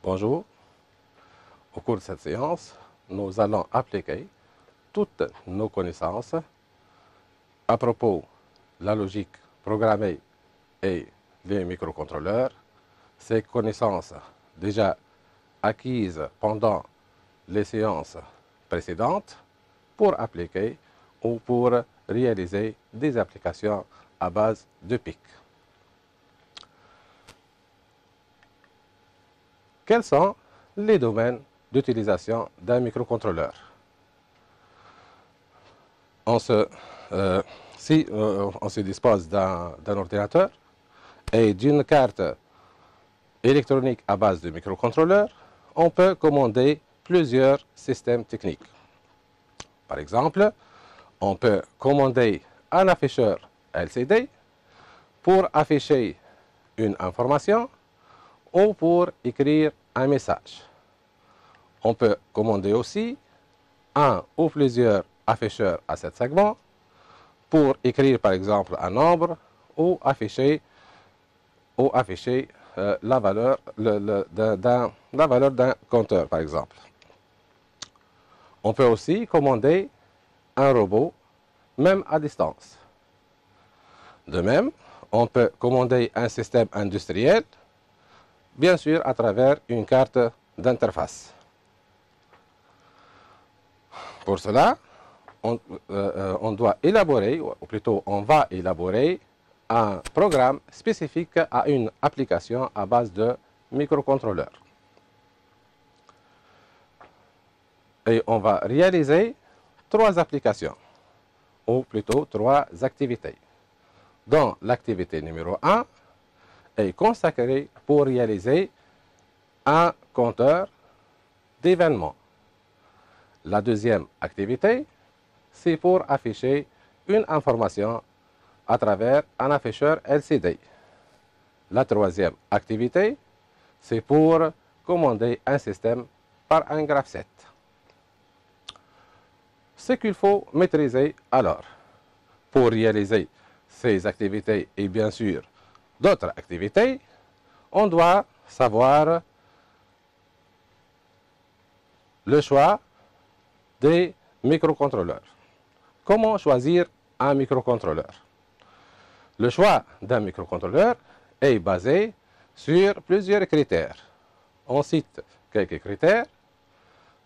Bonjour. Au cours de cette séance, nous allons appliquer toutes nos connaissances à propos de la logique programmée et des microcontrôleurs. Ces connaissances déjà acquises pendant les séances précédentes pour appliquer ou pour réaliser des applications à base de PIC. Quels sont les domaines d'utilisation d'un microcontrôleur? On se dispose d'un ordinateur et d'une carte électronique à base de microcontrôleur, on peut commander plusieurs systèmes techniques. Par exemple, on peut commander un afficheur LCD pour afficher une information ou pour écrire un message. On peut commander aussi un ou plusieurs afficheurs à 7 segments pour écrire par exemple un nombre ou afficher la valeur d'un compteur par exemple. On peut aussi commander un robot même à distance. De même, on peut commander un système industriel, bien sûr à travers une carte d'interface. Pour cela, on doit élaborer, ou plutôt on va élaborer un programme spécifique à une application à base de microcontrôleur. Et on va réaliser 3 applications, ou plutôt 3 activités, dont l'activité numéro 1 est consacrée pour réaliser un compteur d'événements. La deuxième activité, c'est pour afficher une information à travers un afficheur LCD. La troisième activité, c'est pour commander un système par un graph-set. Ce qu'il faut maîtriser alors pour réaliser ces activités et bien sûr d'autres activités, on doit savoir le choix des microcontrôleurs. Comment choisir un microcontrôleur? Le choix d'un microcontrôleur est basé sur plusieurs critères. On cite quelques critères.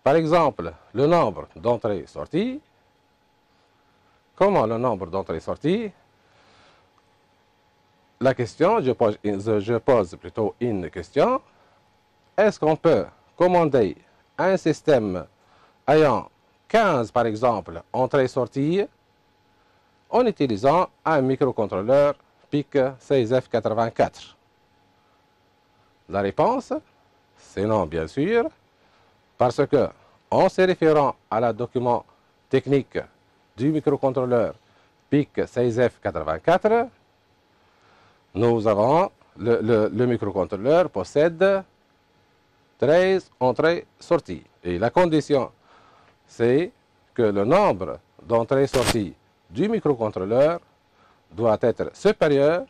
Par exemple, le nombre d'entrées et sorties. Comment le nombre d'entrées et sorties? La question, je pose plutôt une question. Est-ce qu'on peut commander un système ayant 15, par exemple, entrées-sorties en utilisant un microcontrôleur PIC 6F84? La réponse, c'est non, bien sûr, parce que, en se référant à la document technique du microcontrôleur PIC 6F84, nous avons, le microcontrôleur possède 13 entrées-sorties. Et la condition, c'est que le nombre d'entrées-sorties du microcontrôleur doit être supérieur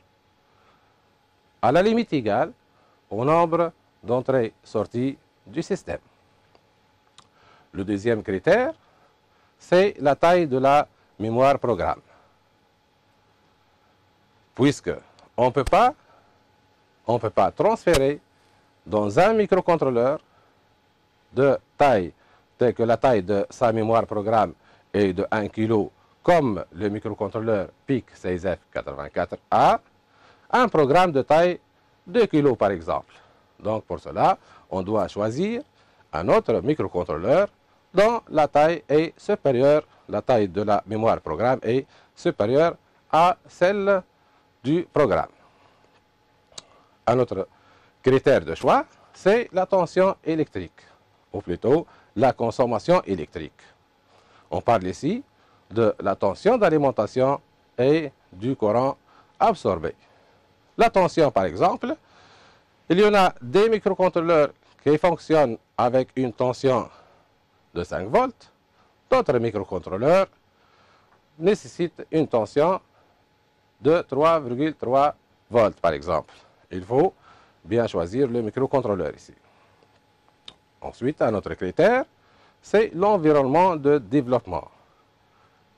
à la limite égale au nombre d'entrées-sorties du système. Le deuxième critère, c'est la taille de la mémoire programme. Puisque on ne peut pas transférer dans un microcontrôleur de taille telle que la taille de sa mémoire programme est de 1 kg, comme le microcontrôleur PIC 6F84A, un programme de taille 2 kg par exemple. Donc pour cela, on doit choisir un autre microcontrôleur dont la taille est supérieure, la taille de la mémoire programme est supérieure à celle du programme. Un autre critère de choix, c'est la tension électrique, ou plutôt la consommation électrique. On parle ici de la tension d'alimentation et du courant absorbé. La tension, par exemple, il y en a des microcontrôleurs qui fonctionnent avec une tension de 5 volts, d'autres microcontrôleurs nécessitent une tension de 3,3 volts, par exemple. Il faut bien choisir le microcontrôleur ici. Ensuite, un autre critère, c'est l'environnement de développement.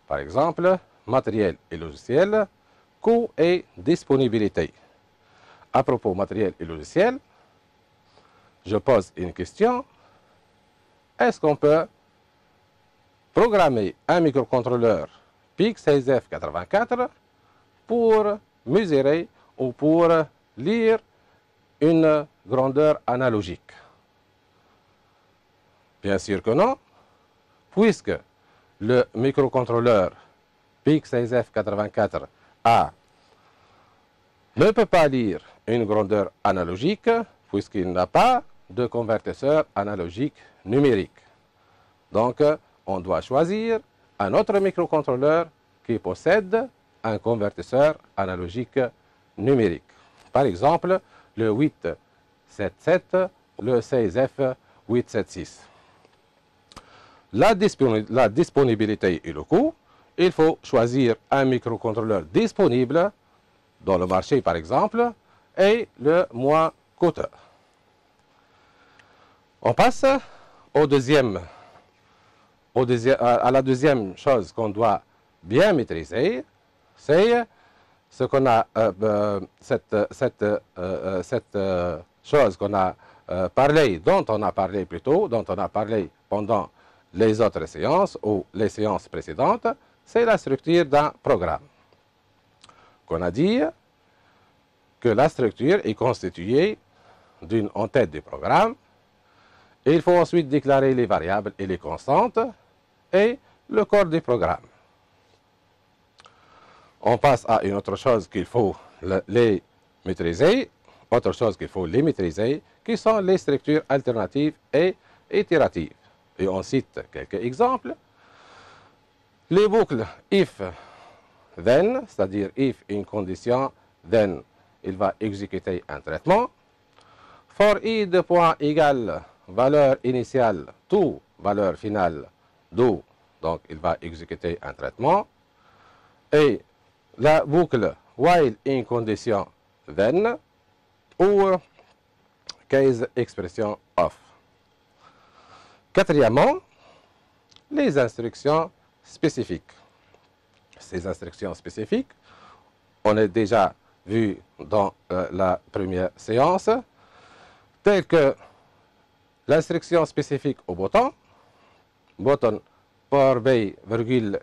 Par exemple, matériel et logiciel, coût et disponibilité. À propos matériel et logiciel, je pose une question. Est-ce qu'on peut programmer un microcontrôleur PIC16F84 pour mesurer ou pour lire une grandeur analogique? Bien sûr que non, puisque le microcontrôleur PIC16F84 ne peut pas lire une grandeur analogique, puisqu'il n'a pas de convertisseur analogique numérique. Donc, on doit choisir un autre microcontrôleur qui possède un convertisseur analogique numérique. Par exemple, le 877, le 16F876. La disponibilité et le coût, il faut choisir un microcontrôleur disponible dans le marché, par exemple, et le moins coûteux. On passe à la deuxième chose qu'on doit bien maîtriser, c'est ce qu'on a, cette chose qu'on a parlé, dont on a parlé plus tôt, dont on a parlé pendant les autres séances ou les séances précédentes, c'est la structure d'un programme. Qu'on a dit que la structure est constituée d'une entête du programme. Et il faut ensuite déclarer les variables et les constantes et le corps du programme. On passe à une autre chose qu'il faut les maîtriser, qui sont les structures alternatives et itératives. Et on cite quelques exemples. Les boucles if, then, c'est-à-dire if une condition, then il va exécuter un traitement. For i de point égale valeur initiale, tout valeur finale, do, donc il va exécuter un traitement. Et la boucle while in condition, then, ou case expression of. Quatrièmement, les instructions spécifiques. Ces instructions spécifiques, on a déjà vu dans la première séance, telles que l'instruction spécifique au bouton par B,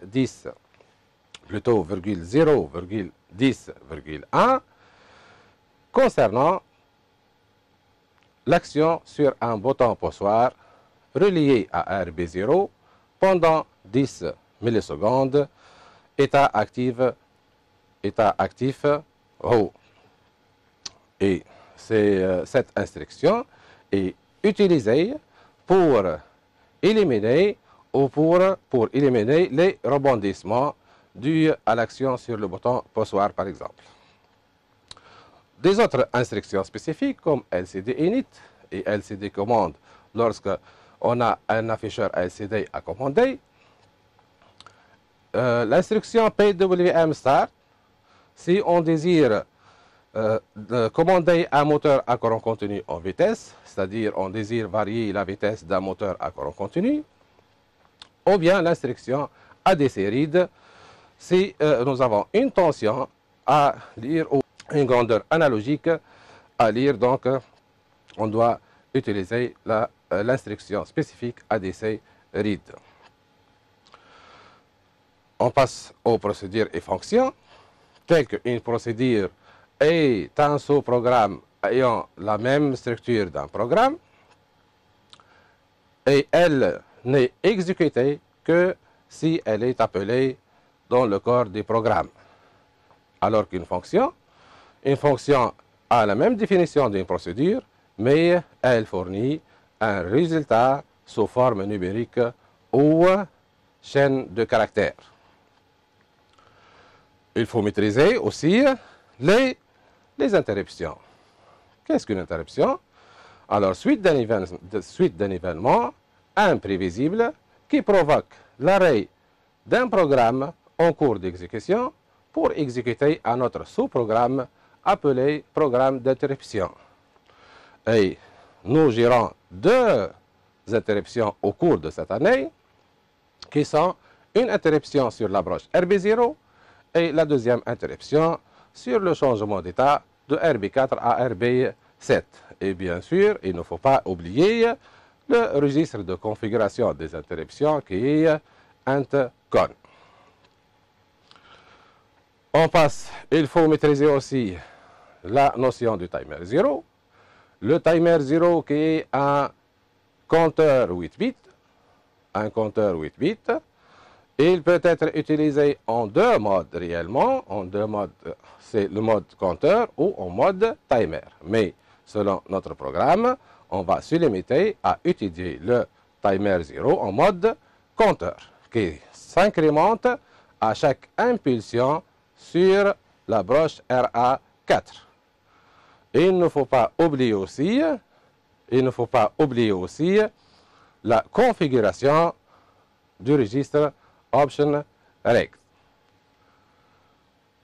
10, plutôt 0, 10, 1, concernant l'action sur un bouton poussoir relié à RB0 pendant 10 millisecondes, état actif haut. Et cette instruction est utilisée pour éliminer les rebondissements dus à l'action sur le bouton poussoir, par exemple. Des autres instructions spécifiques comme LCD init et LCD commande lorsque on a un afficheur LCD à commander. L'instruction PWM start, si on désire commander un moteur à courant continu en vitesse, c'est-à-dire on désire varier la vitesse d'un moteur à courant continu, ou bien l'instruction ADC read, si nous avons une tension à lire ou une grandeur analogique à lire, donc on doit utiliser l'instruction spécifique ADC read. On passe aux procédures et fonctions, telles qu'une procédure est un sous-programme ayant la même structure d'un programme, et elle n'est exécutée que si elle est appelée dans le corps du programme. Alors qu'une fonction a la même définition d'une procédure, mais elle fournit un résultat sous forme numérique ou chaîne de caractères. Il faut maîtriser aussi les interruptions. Qu'est-ce qu'une interruption? Alors, suite d'un événement imprévisible qui provoque l'arrêt d'un programme en cours d'exécution pour exécuter un autre sous-programme appelé programme d'interruption. Et nous gérons deux interruptions au cours de cette année, qui sont une interruption sur la broche RB0 et la deuxième interruption sur le changement d'état de RB4 à RB7. Et bien sûr, il ne faut pas oublier le registre de configuration des interruptions qui est IntCon. On passe, il faut maîtriser aussi la notion du timer 0. Le timer 0 qui est un compteur 8 bits. Un compteur 8 bits. Il peut être utilisé en deux modes réellement. En deux modes, c'est le mode compteur ou en mode timer. Mais selon notre programme, on va se limiter à étudier le timer 0 en mode compteur qui s'incrémente à chaque impulsion sur la broche RA4. Il ne faut pas oublier aussi, la configuration du registre Option Rect.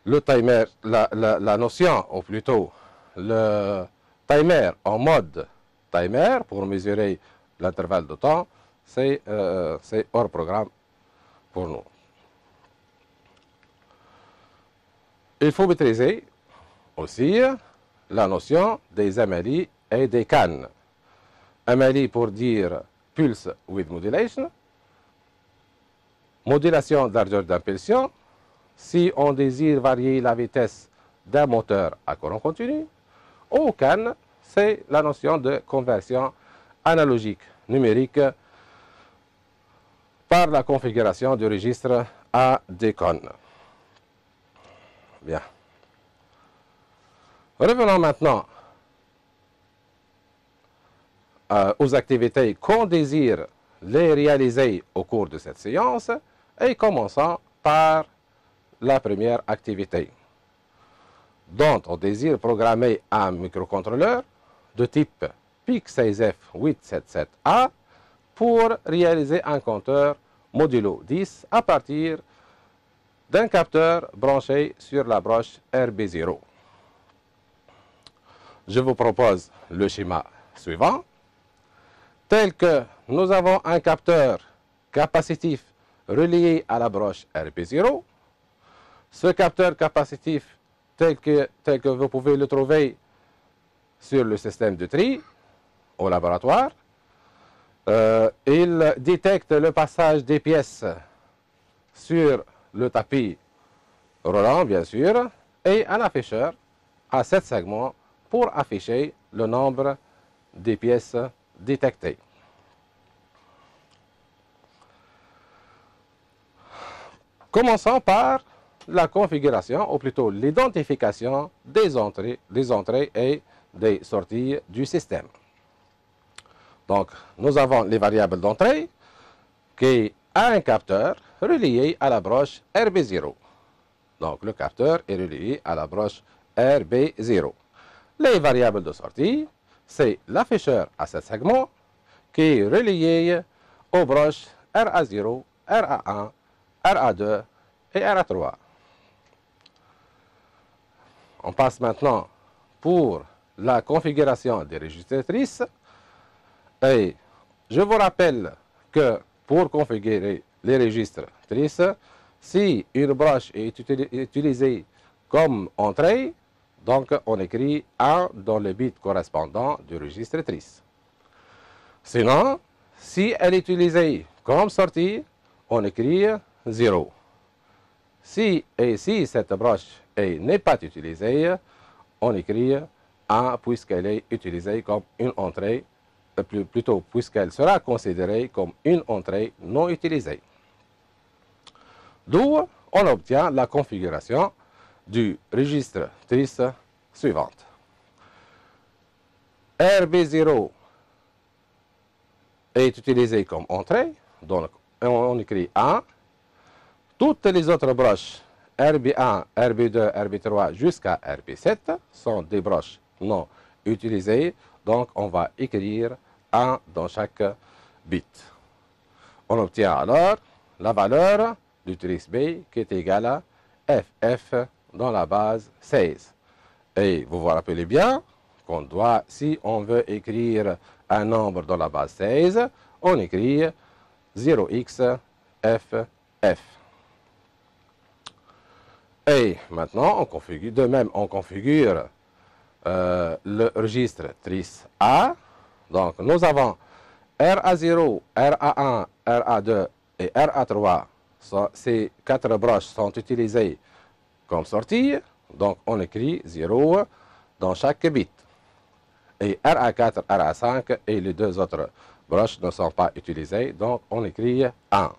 Le timer, la notion, ou plutôt le timer en mode timer pour mesurer l'intervalle de temps, c'est hors programme pour nous. Il faut maîtriser aussi la notion des MLI et des CAN. MLI pour dire Pulse with Modulation, modulation de largeur d'impulsion, si on désire varier la vitesse d'un moteur à courant continu, ou CAN, c'est la notion de conversion analogique numérique par la configuration du registre ADCON. Bien. Revenons maintenant aux activités qu'on désire les réaliser au cours de cette séance et commençons par la première activité, dont on désire programmer un microcontrôleur de type PIC16F877A pour réaliser un compteur modulo 10 à partir d'un capteur branché sur la broche RB0. Je vous propose le schéma suivant. Tel que nous avons un capteur capacitif relié à la broche RB0. Ce capteur capacitif, tel que vous pouvez le trouver sur le système de tri au laboratoire, il détecte le passage des pièces sur le tapis roulant, bien sûr, et un afficheur à 7 segments pour afficher le nombre des pièces détectées. Commençons par la configuration, ou plutôt l'identification des entrées et des sorties du système. Donc, nous avons les variables d'entrée qui a un capteur relié à la broche RB0. Donc, le capteur est relié à la broche RB0. Les variables de sortie, c'est l'afficheur à 7 segments qui est relié aux broches RA0, RA1, RA2 et RA3. On passe maintenant pour la configuration des registratrices. Et je vous rappelle que pour configurer les registratrices, si une broche est utilisée comme entrée, donc on écrit 1 dans le bit correspondant du registratrice. Sinon, si elle est utilisée comme sortie, on écrit 0. Si cette broche n'est pas utilisée, on écrit 1 puisqu'elle est utilisée comme une entrée, plutôt puisqu'elle sera considérée comme une entrée non utilisée. D'où on obtient la configuration du registre trice suivante. RB0 est utilisé comme entrée, donc on écrit 1. Toutes les autres broches RB1, RB2, RB3 jusqu'à RB7 sont des broches non utilisées, donc on va écrire 1 dans chaque bit. On obtient alors la valeur du trice B qui est égale à FF dans la base 16. Et vous vous rappelez bien qu'on doit, si on veut écrire un nombre dans la base 16, on écrit 0x f f. Et maintenant, on configure, de même, on configure le registre tris A. Donc, nous avons RA0, RA1, RA2 et RA3. Ces quatre broches sont utilisées comme sortie. Donc, on écrit 0 dans chaque bit. Et RA4, RA5 et les deux autres broches ne sont pas utilisées. Donc, on écrit 1.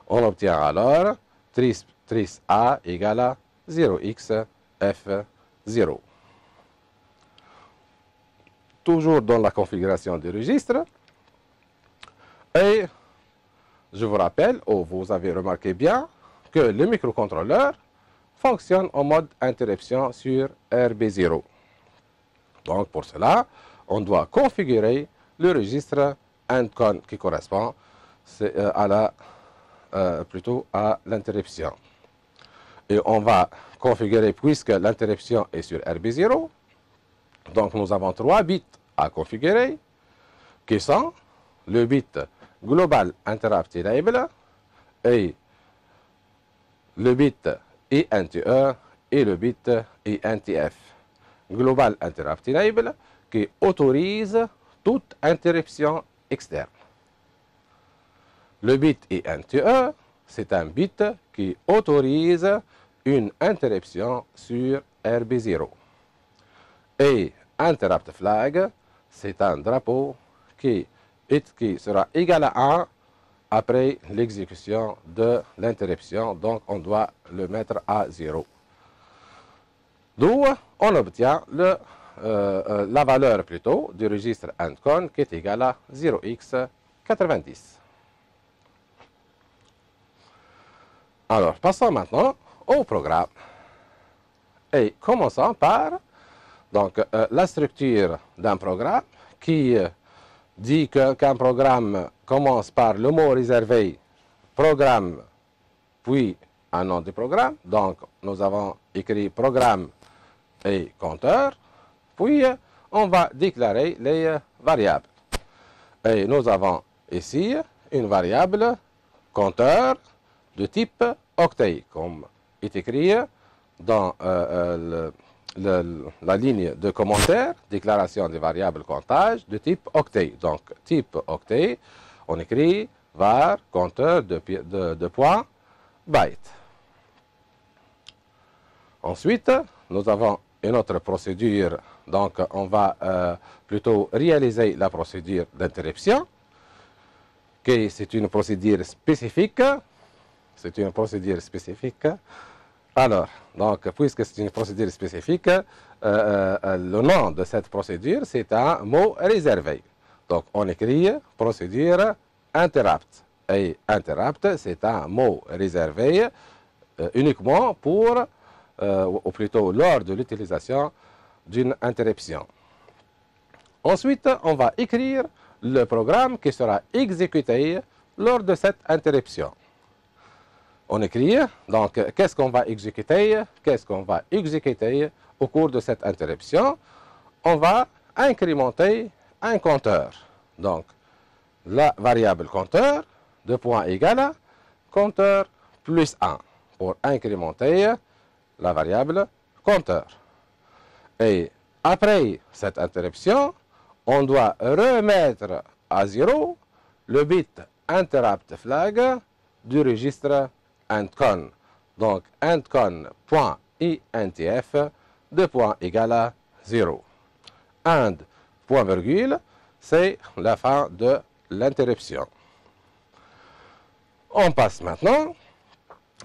On obtient alors tris A égale à 0x f0. Toujours dans la configuration du registre. Et je vous rappelle, ou vous avez remarqué bien, que le microcontrôleur fonctionne en mode interruption sur RB0. Donc pour cela, on doit configurer le registre ENDCON qui correspond plutôt à l'interruption. Et on va configurer, puisque l'interruption est sur RB0, donc nous avons 3 bits à configurer, qui sont le bit Global Interrupt Enable et le bit INTE et le bit INTF. Global Interrupt Enable qui autorise toute interruption externe. Le bit INTE, c'est un bit qui autorise une interruption sur RB0. Et Interrupt Flag, c'est un drapeau qui sera égal à 1 après l'exécution de l'interruption. Donc, on doit le mettre à 0. D'où on obtient la valeur plutôt du registre ENDCON qui est égale à 0x90. Alors, passons maintenant au programme. Et commençons par la structure d'un programme qui dit qu'un programme commence par le mot réservé programme, puis un nom du programme. Donc, nous avons écrit programme et compteur. Puis, on va déclarer les variables. Et nous avons ici une variable compteur de type octet, comme est écrit dans la ligne de commentaire, déclaration des variables comptage de type octet. Donc, type octet, on écrit var compteur de points byte. Ensuite, nous avons une autre procédure. Donc, on va plutôt réaliser la procédure d'interruption. C'est une procédure spécifique. C'est une procédure spécifique. Alors, donc, puisque c'est une procédure spécifique, le nom de cette procédure, c'est un mot réservé. Donc, on écrit procédure interrupt. Et interrupt, c'est un mot réservé uniquement pour, ou plutôt lors de l'utilisation d'une interruption. Ensuite, on va écrire le programme qui sera exécuté lors de cette interruption. On écrit, donc, qu'est-ce qu'on va exécuter? Qu'est-ce qu'on va exécuter au cours de cette interruption? On va incrémenter un compteur. Donc, la variable compteur, de point égal à compteur plus 1, pour incrémenter la variable compteur. Et après cette interruption, on doit remettre à 0 le bit interrupt flag du registre ENDCON. Donc, ENDCON.INTF de point égal à 0. And, point virgule, c'est la fin de l'interruption. On passe maintenant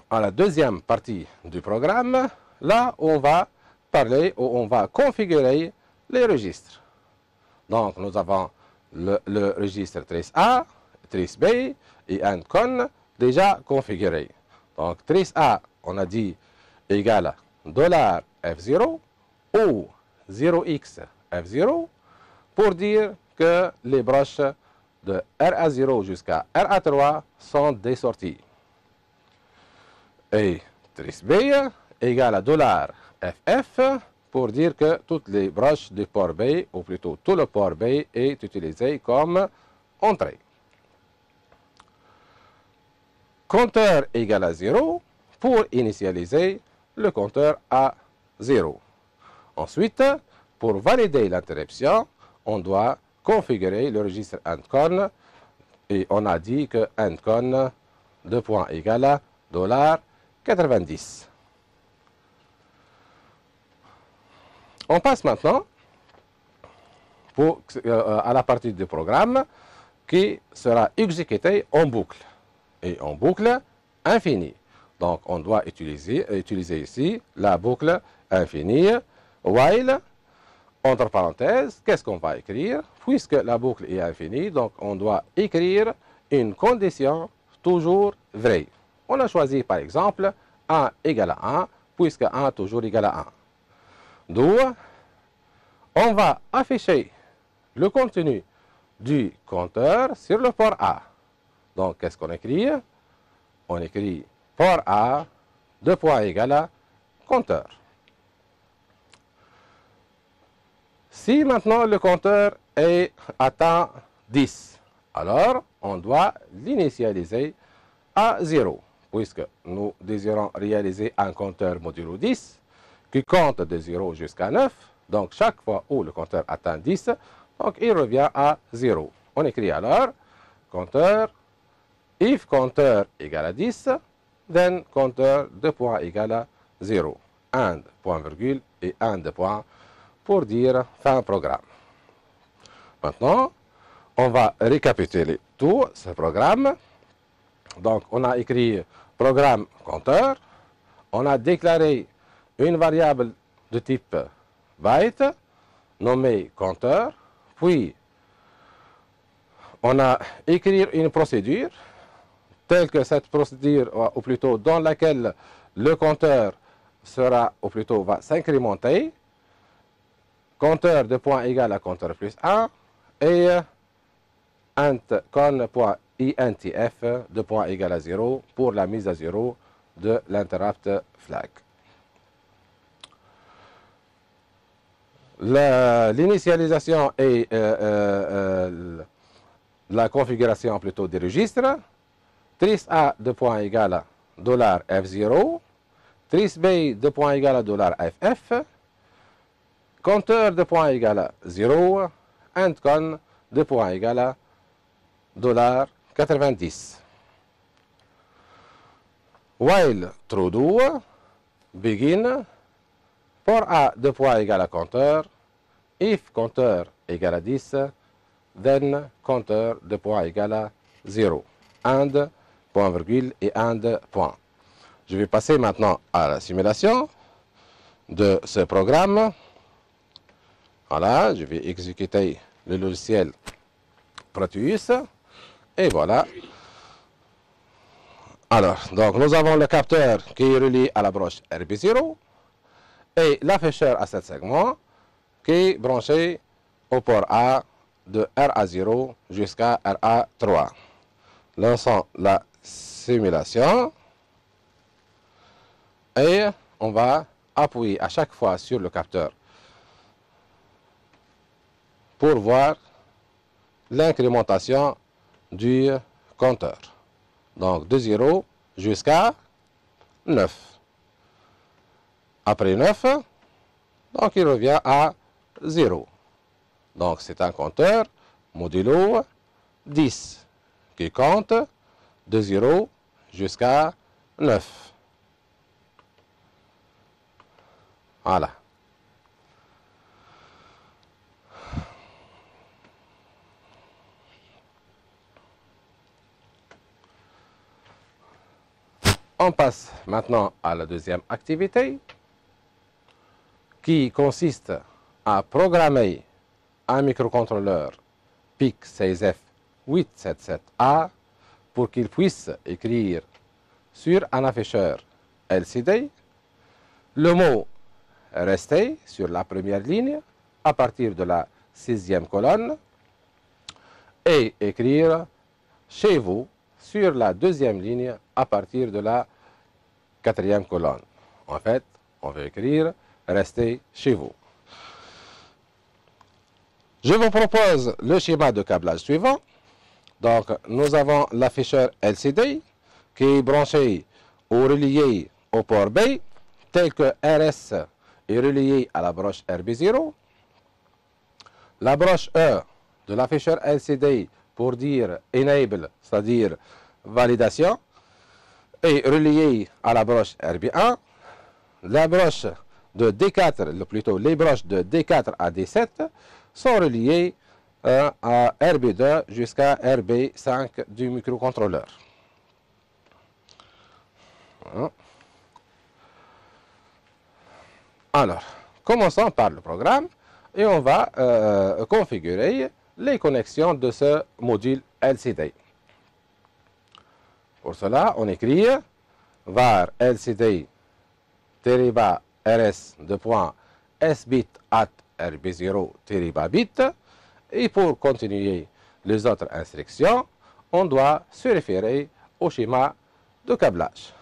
à la deuxième partie du programme, là où on va parler, où on va configurer les registres. Donc, nous avons le registre tris A, tris B et ENDCON déjà configuré. Donc, tris A, on a dit égal à $F0 ou 0x F0 pour dire que les broches de RA0 jusqu'à RA3 sont des sorties. Et tris B égale à $FF pour dire que toutes les broches du port B, ou plutôt tout le port B, est utilisé comme entrée. compteur égale à 0 pour initialiser le compteur à 0. Ensuite, pour valider l'interruption, on doit configurer le registre endcon et on a dit que endcon de point égale à $90. On passe maintenant à la partie du programme qui sera exécutée en boucle et en boucle infinie. Donc on doit utiliser ici la boucle infinie while entre parenthèses. Qu'est-ce qu'on va écrire? Puisque la boucle est infinie, donc on doit écrire une condition toujours vraie. On a choisi par exemple 1 égale à 1 puisque 1 toujours égale à 1. D'où on va afficher le contenu du compteur sur le port A. Donc, qu'est-ce qu'on écrit? On écrit port A, 2 points égale à compteur. Si maintenant le compteur est atteint 10, alors on doit l'initialiser à 0, puisque nous désirons réaliser un compteur modulo 10 qui compte de 0 jusqu'à 9. Donc, chaque fois où le compteur atteint 10, donc il revient à 0. On écrit alors compteur, if compteur égale à 10, then compteur de point égale à 0. And, point virgule et and point pour dire fin programme. Maintenant, on va récapituler tout ce programme. Donc, on a écrit programme compteur, on a déclaré une variable de type byte nommée compteur, puis on a écrit une procédure telle que cette procédure, ou plutôt dans laquelle le compteur sera, ou plutôt va s'incrémenter, compteur de point égal à compteur plus 1 et con.intf de point égal à 0 pour la mise à 0 de l'interrupt flag. L'initialisation et la configuration plutôt des registres. Tris A de point égal à $F0, tris B de point égal à $FF, compteur de point égal à 0, endcon de point égal à $90. While true do, begin, port A de point égal à compteur, if compteur égal à 10, then compteur de point égal à 0, and, point virgule et and, point. Je vais passer maintenant à la simulation de ce programme. Voilà, je vais exécuter le logiciel Proteus. Et voilà. Alors, donc nous avons le capteur qui est relié à la broche RB0 et l'afficheur à 7 segments qui est branché au port A de RA0 jusqu'à RA3. Lançons la simulation et on va appuyer à chaque fois sur le capteur pour voir l'incrémentation du compteur. Donc de 0 jusqu'à 9. Après 9, donc il revient à 0. Donc c'est un compteur modulo 10 qui compte de 0 jusqu'à 9. Voilà. On passe maintenant à la deuxième activité qui consiste à programmer un microcontrôleur PIC16F877A pour qu'il puisse écrire sur un afficheur LCD le mot « Rester » sur la première ligne à partir de la 6e colonne et écrire « Chez vous » sur la 2e ligne à partir de la 4e colonne. En fait, on veut écrire « Restez chez vous ». Je vous propose le schéma de câblage suivant. Donc, nous avons l'afficheur LCD qui est branché ou relié au port B, tel que RS est relié à la broche RB0. La broche E de l'afficheur LCD pour dire Enable, c'est-à-dire validation, est reliée à la broche RB1. La broche de D4, plutôt les broches de D4 à D7 sont reliées à RB2 jusqu'à RB5 du microcontrôleur. Alors, commençons par le programme et on va configurer les connexions de ce module LCD. Pour cela, on écrit var LCD deriva rs de point sbit at rb0 bit, et pour continuer les autres instructions, on doit se référer au schéma de câblage,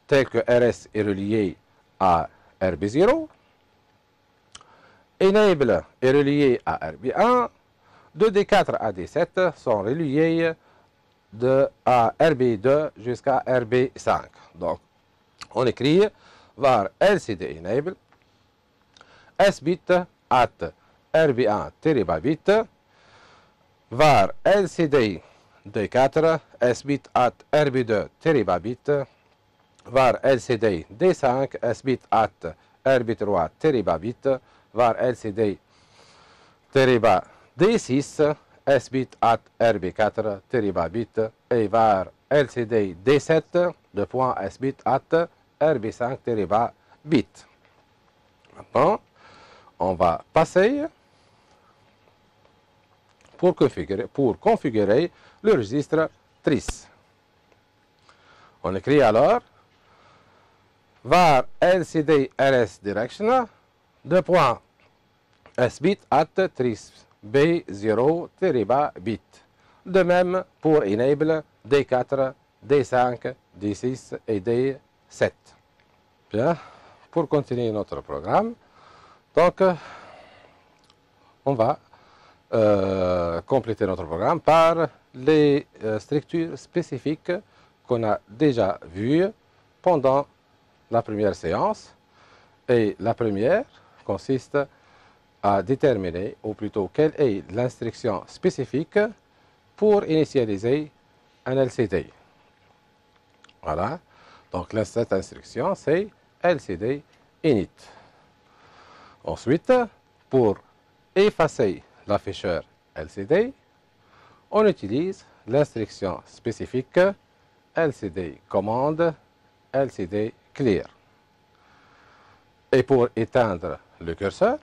tel que rs est relié à RB0, Enable est relié à RB1, de D4 à D7 sont reliés à RB2 jusqu'à RB5. Donc, on écrit var LCD Enable sbit at RB1 bit, var LCD D4 sbit at RB2 bit, var LCD D5 sbit at RB3 bit, var LCD D6 sbit at RB4 bit, et var LCD D7 de point sbit at RB5 bit. Maintenant, on va passer pour configurer le registre TRIS. On écrit alors var LCD RS direction de point sbit at TRIS B0 bit. De même pour Enable D4, D5, D6 et D7. Bien, pour continuer notre programme, donc on va compléter notre programme par les structures spécifiques qu'on a déjà vues pendant la première séance. Et la première consiste à déterminer, ou plutôt quelle est l'instruction spécifique pour initialiser un LCD. Voilà, donc cette instruction c'est LCD init. Ensuite, pour effacer l'afficheur LCD, on utilise l'instruction spécifique LCD commande LCD clear. Et pour éteindre le curseur,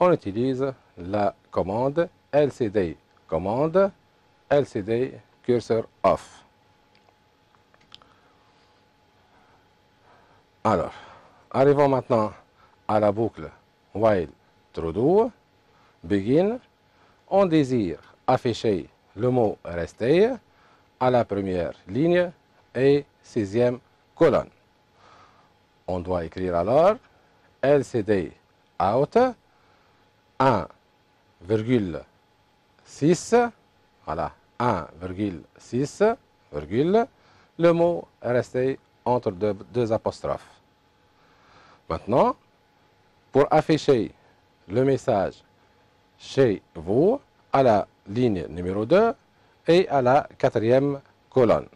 on utilise la commande LCD commande LCD cursor off. Alors, arrivons maintenant à la boucle while true do begin. On désire afficher le mot rester à la première ligne et sixième colonne. On doit écrire alors LCD out 1,6, voilà, 1,6, le mot rester entre deux apostrophes. Maintenant, pour afficher le message chez vous à la ligne numéro 2 et à la quatrième colonne,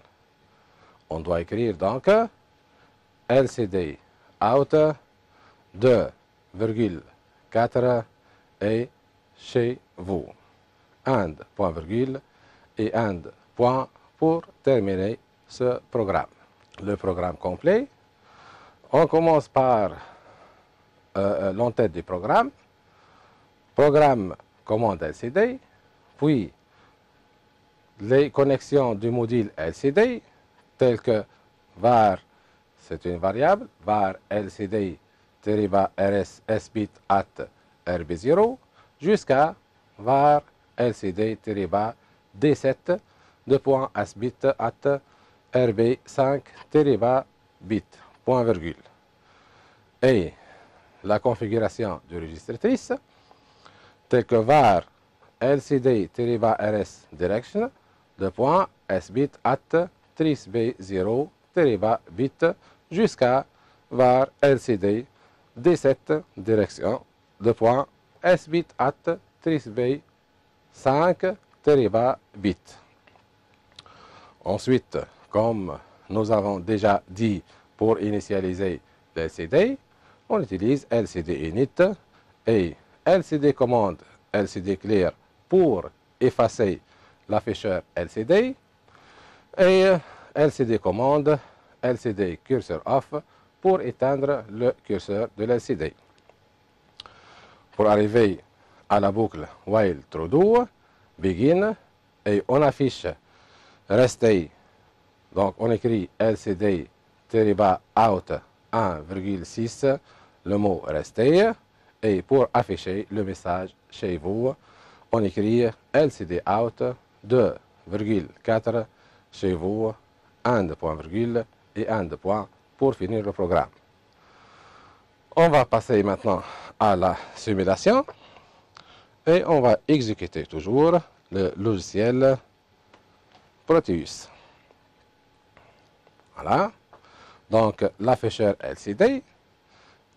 on doit écrire donc LCD out 2,4 et chez vous. And, point virgule, et and, point pour terminer ce programme. Le programme complet. On commence par l'entête du programme. Programme commande LCD, puis les connexions du module LCD, telles que var, c'est une variable, var LCD rs sbit at rb0, jusqu'à var LCD D7 de point sbit at rb5 bit, point virgule. Et la configuration du registre TRIS, tel que var LCD rs direction de point sbit at tris B0 bit jusqu'à var LCD D7 direction de point S bit at tris B 5 bit. Ensuite, comme nous avons déjà dit pour initialiser l'LCD, on utilise LCD init et LCD commande LCD clear pour effacer l'afficheur LCD et LCD commande LCD cursor off pour éteindre le curseur de l'LCD. Pour arriver à la boucle while true do, begin, et on affiche rester, donc on écrit LCD out 1,6, le mot rester, et pour afficher le message chez vous, on écrit LCD out 2,4 chez vous, 1 point virgule et 1 point pour finir le programme. On va passer maintenant à la simulation et on va exécuter toujours le logiciel Proteus. Voilà. Donc l'afficheur LCD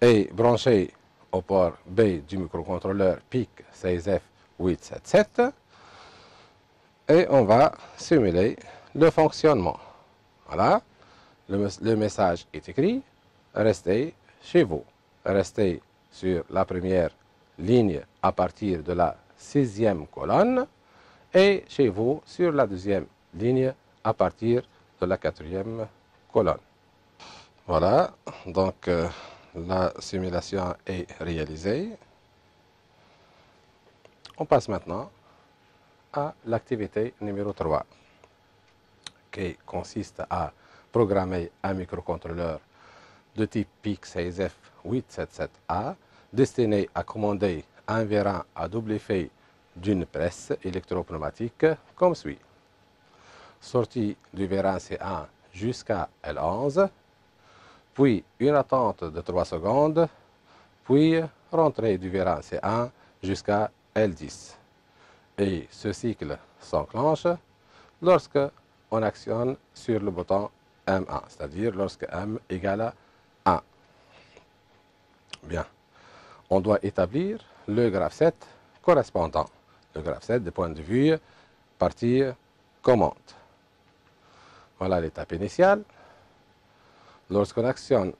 est branché au port B du microcontrôleur PIC 16F877 et on va simuler le fonctionnement. Voilà. Le message est écrit, restez chez vous. Restez sur la première ligne à partir de la 6e colonne et chez vous sur la 2e ligne à partir de la 4e colonne. Voilà, donc la simulation est réalisée. On passe maintenant à l'activité numéro 3 qui consiste à programmer un microcontrôleur de type PIC 16F877A destiné à commander un vérin à double fait d'une presse électropneumatique comme suit. Sortie du vérin C1 jusqu'à L11, puis une attente de 3 secondes, puis rentrée du vérin C1 jusqu'à L10. Et ce cycle s'enclenche lorsque on actionne sur le bouton M1, c'est-à-dire lorsque M égale à 1. Bien. On doit établir le graphe 7 correspondant. Le graphe 7 du point de vue partie commande. Voilà l'étape initiale. Lorsqu'on actionne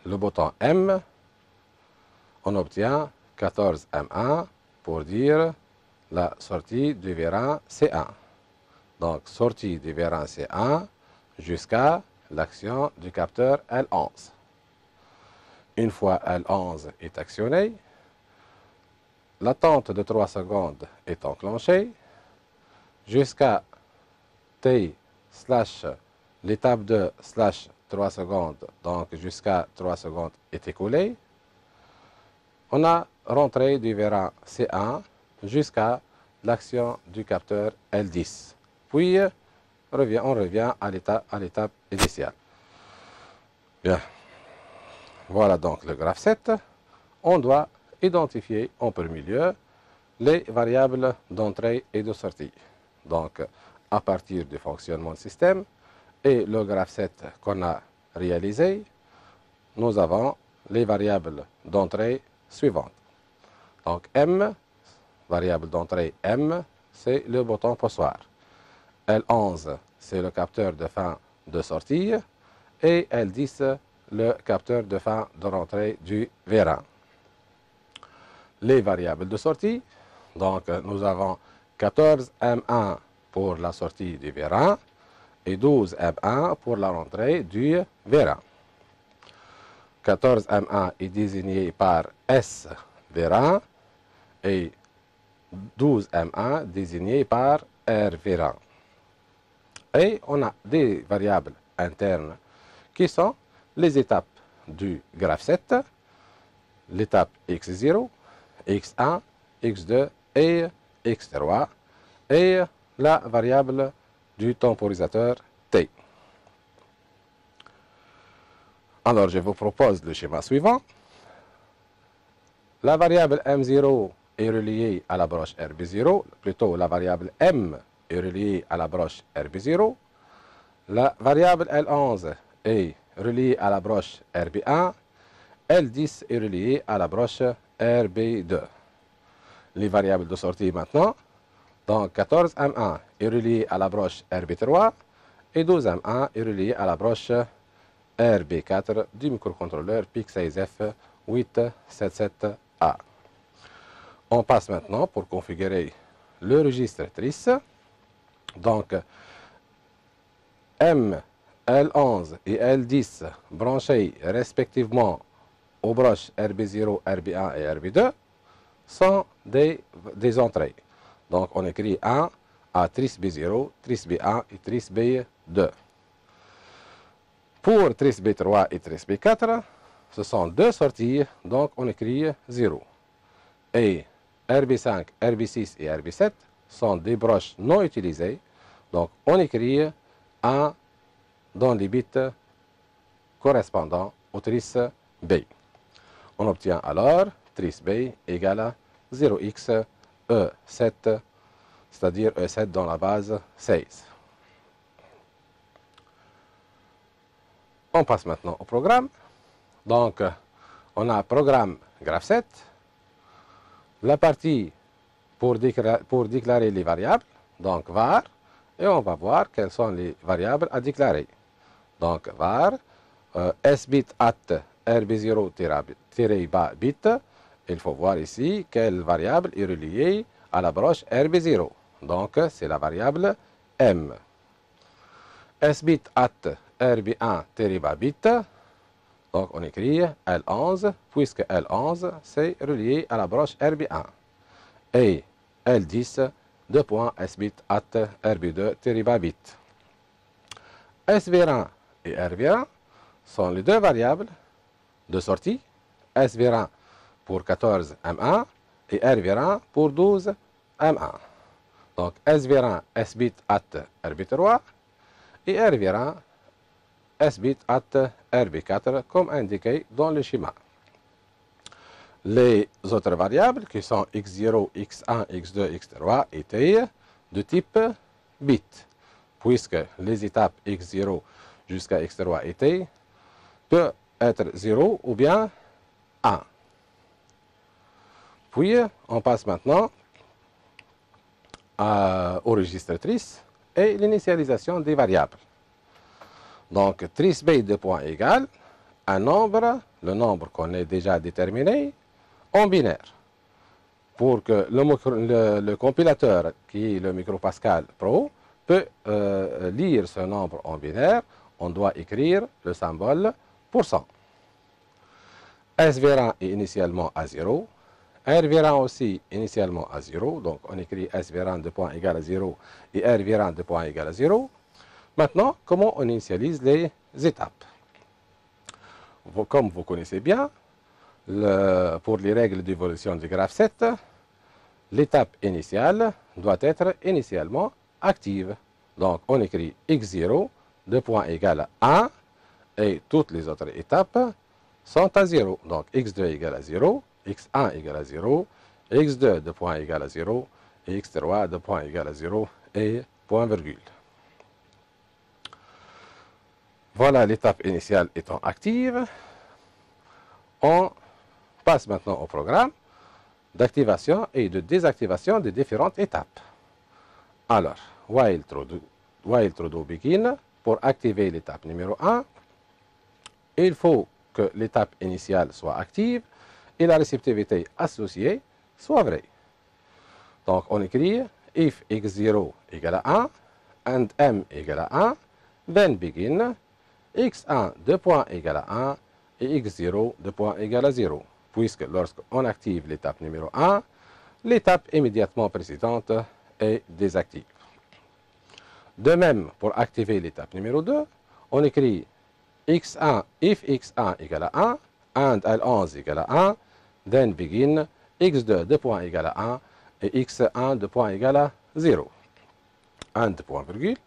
le bouton M, on obtient 14M1 pour dire la sortie du vérin C1. Donc, sortie du vérin C1 jusqu'à l'action du capteur L11. Une fois L11 est actionné, l'attente de 3 secondes est enclenchée jusqu'à T/ l'étape de /3 secondes, donc jusqu'à 3 secondes est écoulée. On a rentré du vérin C1 jusqu'à l'action du capteur L10. Puis, on revient à l'étape initiale. Bien. Voilà donc le graphe 7. On doit identifier en premier lieu les variables d'entrée et de sortie. Donc, à partir du fonctionnement du système et le graphe 7 qu'on a réalisé, nous avons les variables d'entrée suivantes. Donc, M, variable d'entrée M, c'est le bouton poussoir. L11, c'est le capteur de fin de sortie. Et L10, le capteur de fin de rentrée du vérin. Les variables de sortie, donc nous avons 14M1 pour la sortie du vérin et 12M1 pour la rentrée du vérin. 14M1 est désigné par S vérin et 12M1 désigné par R vérin. Et on a des variables internes qui sont les étapes du graphe 7, l'étape X0, X1, X2 et X3, et la variable du temporisateur T. Alors, je vous propose le schéma suivant. La variable M0 est reliée à la broche RB0, plutôt la variable M est reliée à la broche RB0. la variable L11 est reliée à la broche RB1, L10 est reliée à la broche RB2. Les variables de sortie maintenant, donc 14M1 est relié à la broche RB3 et 12M1 est relié à la broche RB4 du microcontrôleur PIC16F 877A. On passe maintenant pour configurer le registre trice. Donc, M, L11 et L10 branchés respectivement aux broches RB0, RB1 et RB2 sont des entrées. Donc, on écrit 1 à trice B0, trice B1 et trice B2. Pour trice B3 et trice B4, ce sont deux sorties, donc on écrit 0. Et RB5, RB6 et RB7 sont des broches non utilisées, donc on écrit 1 dans les bits correspondant aux trices B. On obtient alors trice B égale à 0x E7, c'est-à-dire E7 dans la base 16. On passe maintenant au programme. Donc, on a programme graph7, la partie pour déclarer les variables, donc var, et on va voir quelles sont les variables à déclarer. Donc, var, sbit at rb0-bit, il faut voir ici quelle variable est reliée à la broche rb0. Donc, c'est la variable m. Sbit at rb1-bit, donc on écrit L11, puisque L11 c'est relié à la broche RB1. Et L10, sbit at rb2-bit. SVR1 et RV1 sont les deux variables de sortie, SVR1 pour 14M1 et RV1 pour 12M1. Donc SVR1 sbit at RB3 et RV1 sbit at RB4 comme indiqué dans le schéma. Les autres variables qui sont x0, x1, x2, x3 étaient de type bit, puisque les étapes x0 jusqu'à x3 étaient peut être 0 ou bien 1. Puis on passe maintenant au registre trice et l'initialisation des variables. Donc, trice B de point égal, un nombre, le nombre qu'on a déjà déterminé, en binaire. Pour que le compilateur, qui est le MicroPascal Pro, peut lire ce nombre en binaire, on doit écrire le symbole %. SVR1 est initialement à 0, RVR1 aussi initialement à 0, donc on écrit SVR1 de point égal à 0 et RVR1 de point égal à 0. Maintenant, comment on initialise les étapes? Comme vous connaissez bien, pour les règles d'évolution du graphe 7, l'étape initiale doit être initialement active. Donc, on écrit x0 de point égal à 1 et toutes les autres étapes sont à 0. Donc, x2 égale à 0, x1 égale à 0, x2 de point égal à 0 et x3 de point égal à 0 et point virgule. Voilà l'étape initiale étant active. On passe maintenant au programme d'activation et de désactivation des différentes étapes. Alors, while true do begin, pour activer l'étape numéro 1, il faut que l'étape initiale soit active et la réceptivité associée soit vraie. Donc, on écrit if x0 égale à 1 and m égale à 1, then begin x1 de point égal à 1 et x0 de point égal à 0, puisque lorsqu'on active l'étape numéro 1, l'étape immédiatement précédente est désactive. De même, pour activer l'étape numéro 2, on écrit x1 if x1 égale à 1 and L11 égale à 1, then begin x2 de point égal à 1 et x1 de point égal à 0. And point virgule.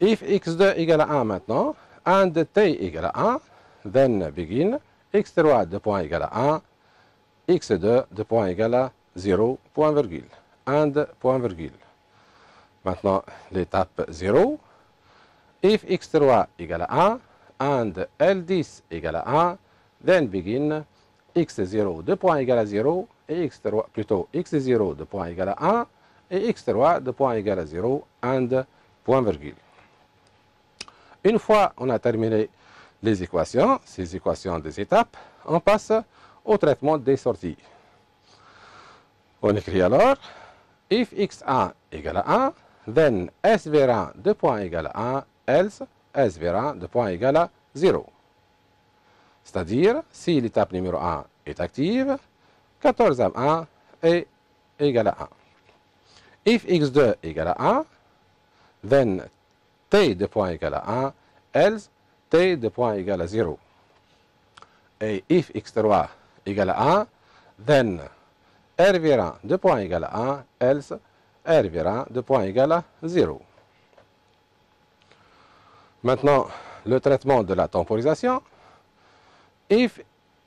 If x2 égale à 1 maintenant, and t égale à 1, then begin x3 de point égal à 1, x2 de point égal à 0, point virgule, and point virgule. Maintenant, l'étape 0, if x3 égale à 1 and L10 égale à 1, then begin x0 de point égal à 0 et x3 plutôt x0 de point égal à 1 et x3 de point égal à 0 and point virgule. Une fois on a terminé les équations, ces équations des étapes, on passe au traitement des sorties. On écrit alors if x1 égale à 1, then s-1 de point égal à 1, else s-1 de point égal à 0. C'est-à-dire, si l'étape numéro 1 est active, 14m1 est égal à 1. If x2 égale à 1, then t de point égal à 1, else t de point égal à 0. Et if x3 égale à 1, then r1 de point égal à 1, else r1 de point égal à 0. Maintenant, le traitement de la temporisation. If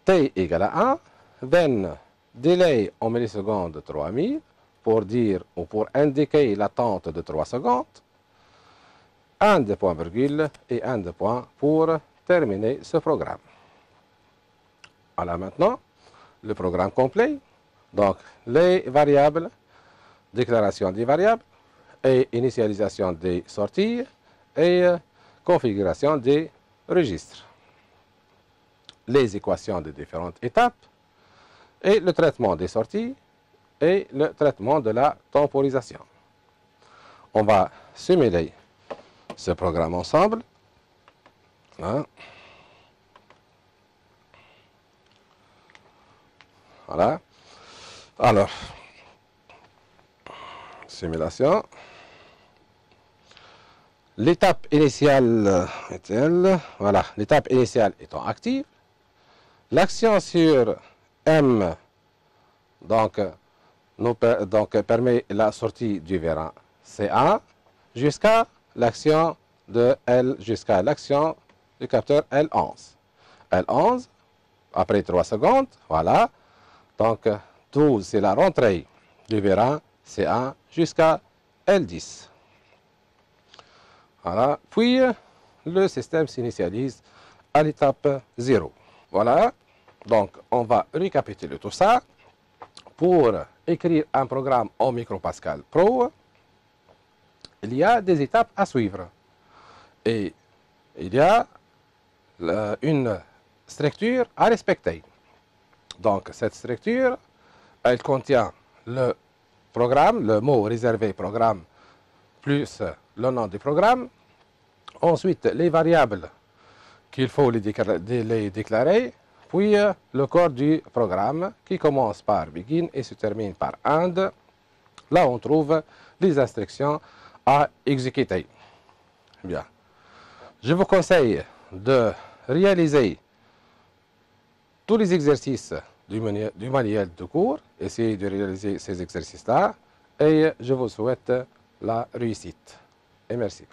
t égale à 1, then delay en millisecondes 3000 pour dire ou pour indiquer l'attente de 3 secondes. Un de point virgule et un de point pour terminer ce programme. Voilà maintenant le programme complet. Donc les variables, déclaration des variables et initialisation des sorties et configuration des registres. Les équations des différentes étapes et le traitement des sorties et le traitement de la temporisation. On va simuler ce programme ensemble. Voilà. Voilà. Alors, simulation. L'étape initiale est-elle? Voilà, l'étape initiale étant active. L'action sur M permet la sortie du vérin C1 jusqu'à l'action de L, jusqu'à l'action du capteur L11. L11, après 3 secondes, voilà. Donc 12, c'est la rentrée du vérin C1 jusqu'à L10. Voilà. Puis, le système s'initialise à l'étape 0. Voilà. Donc, on va récapituler tout ça. Pour écrire un programme en micropascal Pro, il y a des étapes à suivre. Et il y a une structure à respecter. Donc, cette structure, elle contient le programme, le mot réservé programme, plus le nom du programme. Ensuite, les variables qu'il faut les déclarer. Puis, le corps du programme qui commence par begin et se termine par end. Là, on trouve les instructions à exécuter. Bien. Je vous conseille de réaliser tous les exercices du manuel de cours. Essayez de réaliser ces exercices-là et je vous souhaite la réussite. Et merci.